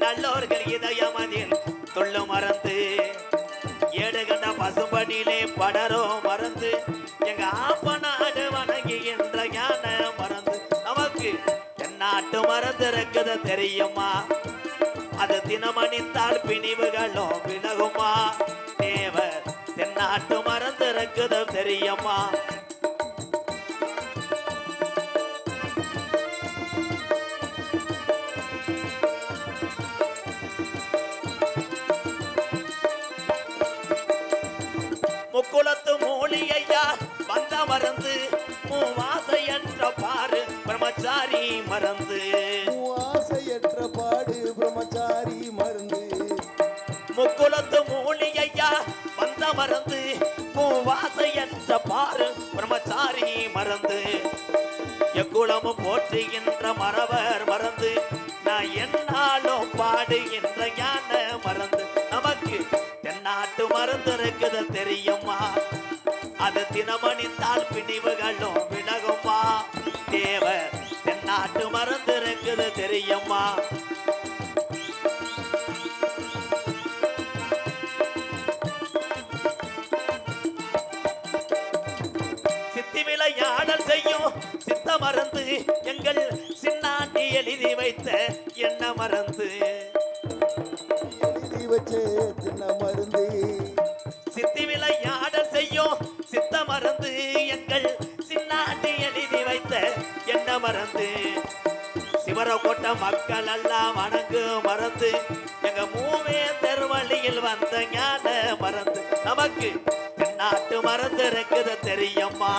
நல்லோர்கள் இதயமதில் தொல்லு மறந்து ஏடுகண்ட பசும்படியிலே படரோ மறந்து எங்க ஆப்ப நாடு வணங்குகின்ற ஞான மறந்து நமக்கு தென்னாட்டு மறந்து இருக்குது தெரியுமா அது தினமணித்தால் பிணிவுகளும் விலகுமா தேவர் தென்னாட்டு மறந்து இருக்குது தெரியுமா முக்குளத்து மூலிகையா வந்த மறந்து மூவாசையற்ற பாரு பிரம்மச்சாரி மறந்து மூவாசையற்ற பாடு பிரம்மச்சாரி மறந்து முக்குளத்து மூலிகையா வந்த மறந்து மூவாசையற்ற பாரு பிரம்மச்சாரி மறந்து எக்குளமும் போற்றுகின்ற மறவர் மறந்து நான் என்னாலும் பாடுகின்ற ஞான மறந்து நமக்கு தென்னாட்டு மறந்து இருக்குது தெரியுமா அது தினமணித்தால் பிணிவுகளும் விலகுமா தேவர் தென்னாட்டு மறந்து இருக்குது தெரியுமா சித்தி விளையாடல் செய்யும் சித்த மறந்து எங்கள் சின்னாண்டி எழுதி வைத்த என்ன மறந்து எழுதி வச்சே தின்ன மருந்து சித்தி விளையாடல் செய்யும் சித்த மறந்து எங்கள் சின்னாண்டி எழுதி வைத்த என்ன மறந்து சிவரக்கோட்ட மக்கள் எல்லாம் வணங்கு மறந்து எங்க மூவே தெருவழியில் வந்த ஞான மறந்து நமக்கு தென்னாட்டு மறந்து இருக்குது தெரியுமா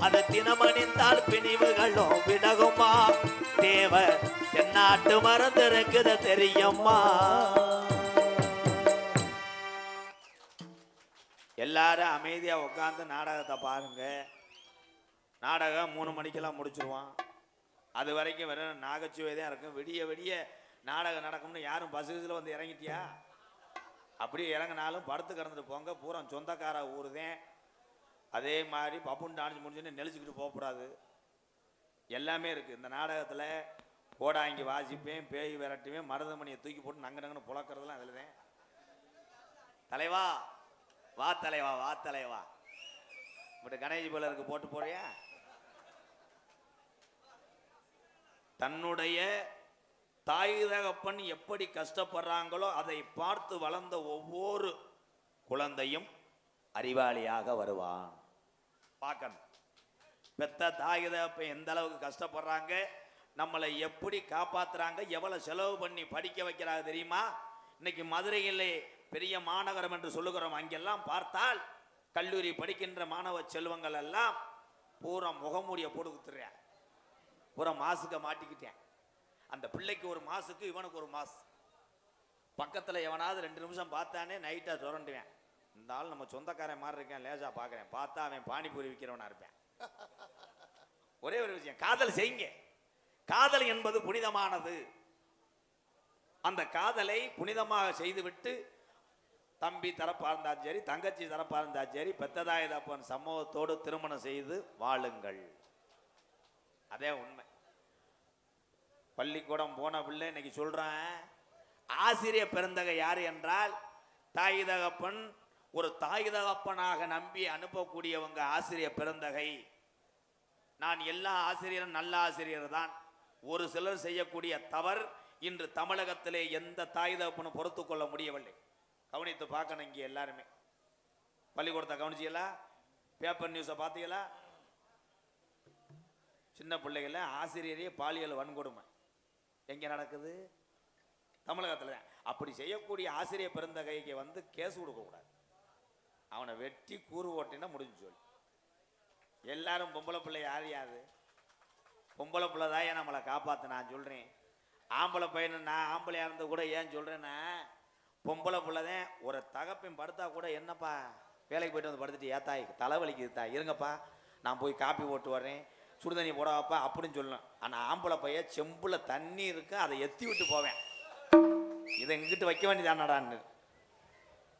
அது தினமணிந்தால் பிணிவுகளும் விலகுமா தேவர் தென்னாட்டு மறந்து இருக்குது தெரியுமா எல்லாரும் அமைதியா உட்காந்து நாடகத்தை பாருங்க நாடகம் 3 மணிக்கெல்லாம் முடிச்சிருவான் அது வரைக்கும் வெறும் நாகச்சுவை தான் இருக்கும் விடிய விடிய நாடகம் நடக்கும்னு யாரும் பஸ்ஸில் வந்து இறங்கிட்டியா அப்படியே இறங்கினாலும் படுத்து கிடந்துட்டு போங்க பூரா சொந்தக்கார ஊர் தான் அதே மாதிரி பப்புன் டான்ஸ் முடிஞ்சுன்னு நெளிச்சுக்கிட்டு போகக்கூடாது எல்லாமே இருக்குது இந்த நாடகத்தில் கோடாங்கி வாசிப்பேன் பேய் விரட்டுவேன் மருதமணியை தூக்கி போட்டு நங்கன்னு புழக்கிறதுலாம் அதில் தான் தலைவா வா தலைவா வா தலைவா இப்படி கணேஷ் பலருக்கு போட்டு போறியா தன்னுடைய தாய் தகப்பன் எப்படி கஷ்டப்படுறாங்களோ அதை பார்த்து வளர்ந்த ஒவ்வொரு குழந்தையும் அறிவாளியாக வருவான் பார்க்கணும் பெத்த தாய் தகப்பன் எந்த அளவுக்கு கஷ்டப்படுறாங்க நம்மளை எப்படி காப்பாத்துறாங்க எவ்வளவு செலவு பண்ணி படிக்க வைக்கிறாங்க தெரியுமா இன்னைக்கு மதுரையிலே பெரிய மாநகரம் என்று சொல்லுகிறோம் அங்கெல்லாம் பார்த்தால் கல்லூரி படிக்கின்ற மாணவ செல்வங்கள் எல்லாம் பூரா முகமூடிய போட்டு குத்துறேன் பூரா மாசுக்க மாட்டிக்கிட்டேன் அந்த பிள்ளைக்கு ஒரு மாசுக்கு இவனுக்கு ஒரு மாசு பக்கத்தில் எவனாவது 2 நிமிஷம் பார்த்தானே நைட்டாக சுரண்டுவேன் இந்த ஆள் நம்ம சொந்தக்காரன் மாதிரி இருக்கேன் லேசா பார்க்குறேன் பார்த்தா அவன் பானிபூரி விற்கிறவனா இருப்பேன் ஒரே ஒரு விஷயம் காதல் செய்யுங்க காதல் என்பது புனிதமானது அந்த காதலை புனிதமாக செய்துவிட்டு தம்பி தரப்பா இருந்தாலும் சரி தங்கச்சி தரப்பா இருந்தாலும் சரி பெத்ததாய் தப்பன் சமூகத்தோடு திருமணம் செய்து வாழுங்கள் அதே உண்மை பள்ளிக்கூடம் போன பிள்ளை இன்னைக்கு சொல்றேன் ஆசிரியர் பெருந்தகை யார் என்றால் தாய் தகப்பன் ஒரு தாய் தகப்பனாக நம்பி அனுப்பக்கூடியவங்க ஆசிரியர் பெருந்தகை நான் எல்லா ஆசிரியரும் நல்ல ஆசிரியர் தான் ஒரு சிலர் செய்யக்கூடிய தவறு இன்று தமிழகத்திலே எந்த தாய் தகப்பனும் பொறுத்து கொள்ள முடியவில்லை கவனித்து பார்க்கணும் இங்கே எல்லாருமே பள்ளிக்கூடத்தை கவனிச்சிங்களா பேப்பர் நியூஸை பார்த்தீங்களா சின்ன பிள்ளைகள ஆசிரியரே பாலியல் வன்கொடுமை எங்க நடக்குது தமிழகத்தில் அப்படி செய்யக்கூடிய ஆசிரியர் பெருந்தகைக்கு வந்து கேஸ் கொடுக்கக்கூடாது அவனை வெட்டி கூறு ஓட்டினா முடிஞ்சு சொல்லி எல்லாரும் பொம்பளை பிள்ளை யாரையாது பொம்பளை பிள்ளை தான் நம்மளை காப்பாற்ற நான் சொல்கிறேன் ஆம்பளை பையனு நான் ஆம்பளையாக இருந்து கூட ஏன் சொல்கிறேன்னா பொம்பளை பிள்ளை தான் ஒரு தகப்பையும் படுத்தா கூட என்னப்பா வேலைக்கு போயிட்டு வந்து படுத்துட்டு ஏத்தாய் தலைவலிக்குது தா இருங்கப்பா நான் போய் காப்பி போட்டு வரேன் சுடுதண்ணி போடவாப்பா அப்படின்னு சொல்லணும் ஆனால் ஆம்பளை பையன் செம்பில் தண்ணி இருக்கு அதை எத்தி விட்டு போவேன் இதை எங்கிட்ட வைக்க வேண்டியதானடான்னு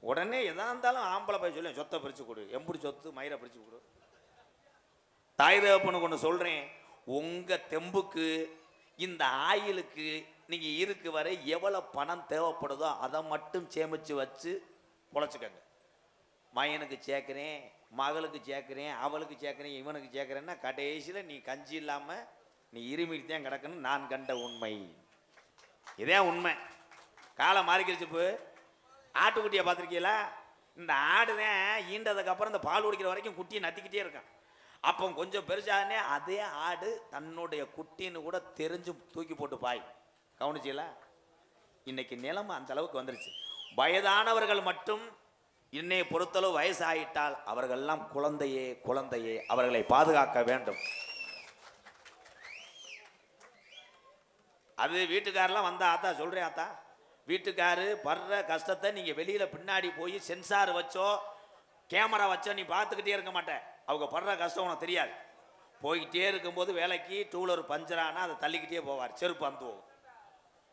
உடனே எதா இருந்தாலும் ஆம்பளை பையன் சொல்லி சொத்தை பிரித்து கொடு எம்புடி சொத்து மயிரை பிரித்து கொடு தாய் தகப்பனுக்கு ஒன்று சொல்கிறேன் உங்கள் தெம்புக்கு இந்த ஆயிலுக்கு நீங்கள் இருக்கு வரை எவ்வளோ பணம் தேவைப்படுதோ அதை மட்டும் சேமித்து வச்சு பொழைச்சிக்கங்க. மகனுக்கு சேர்க்குறேன், மகளுக்கு சேர்க்குறேன், அவளுக்கு சேர்க்குறேன், இவனுக்கு சேர்க்குறேன்னா கடைசியில் நீ கஞ்சி இல்லாமல் நீ இருமிட்டு தான் கிடக்கணும். நான் கண்ட உண்மை இதே உண்மை. காலம் மாறிக்கிடுச்சு. இப்போ ஆட்டுக்குட்டியை பார்த்துருக்கீங்களா? இந்த ஆடு தான் ஈண்டதுக்கப்புறம் இந்த பால் குடிக்கிற வரைக்கும் குட்டியை நத்திக்கிட்டே இருக்கான். அப்போ கொஞ்சம் பெருசாகனே அதே ஆடு தன்னுடைய குட்டின்னு கூட தெரிஞ்சு தூக்கி போட்டு பாய். கவனிச்சிங்களா? இன்னைக்கு நிலைமை அந்த அளவுக்கு வந்துருச்சு. வயதானவர்கள் மட்டும் இன்னைய பொறுத்தளவு வயசாயிட்டால் அவர்கள்லாம் குழந்தையே குழந்தையே, அவர்களை பாதுகாக்க வேண்டும். அது வீட்டுக்காரெல்லாம் வந்தா ஆத்தா சொல்கிறேன், ஆத்தா வீட்டுக்காரு படுற கஷ்டத்தை நீங்கள் வெளியில் பின்னாடி போய் சென்சார் வச்சோ கேமரா வச்சோ நீ பார்த்துக்கிட்டே இருக்க மாட்டேன். அவங்க படுற கஷ்டம் உனக்கு தெரியாது. போய்கிட்டே இருக்கும்போது வேலைக்கு டூலர் பஞ்சரானா அதை தள்ளிக்கிட்டே போவார். செருப்பு அந்த போகும்.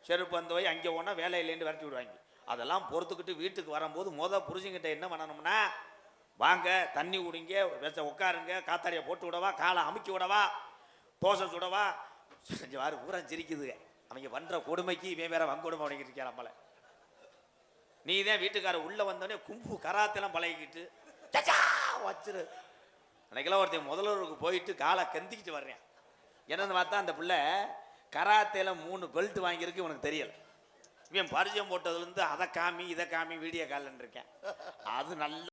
செருப்பு அந்த போய் அங்கே போனால் வேலை இல்லைன்னு விரட்டி விடுவாங்க. அதெல்லாம் பொறுத்துக்கிட்டு வீட்டுக்கு வரும்போது புருஷங்கிட்ட என்ன பண்ணணும்னா, வாங்க தண்ணி குடிங்க, உட்காருங்க, காத்தாடியை போட்டு விடவா, காலை அமுக்கி விடவா, தோசை சுடவா, வாரு பூரா சிரிக்குதுங்க. அவங்க பண்ணுற கொடுமைக்கு இவன் வேற வங்கொடுமை பண்ணிக்கிட்டு இருக்கான் நம்மளை. நீ தான் வீட்டுக்கார உள்ளே வந்தோடனே கும்பு கராத்தெல்லாம் பழகிக்கிட்டு வச்சிரு. அன்னைக்கெல்லாம் ஒருத்தன் முதல்வருக்கு போயிட்டு காலை கந்திக்கிட்டு வர்றேன். என்னன்னு பார்த்தா அந்த பிள்ளை கராத்தேல 3 பெல்ட் வாங்கியிருக்கு. இவனுக்கு தெரியல. இவன் பரிச்சயம் போட்டதுலேருந்து அதை காமி இதை காமி வீடியோ காலின்னு இருக்கேன். அது நல்ல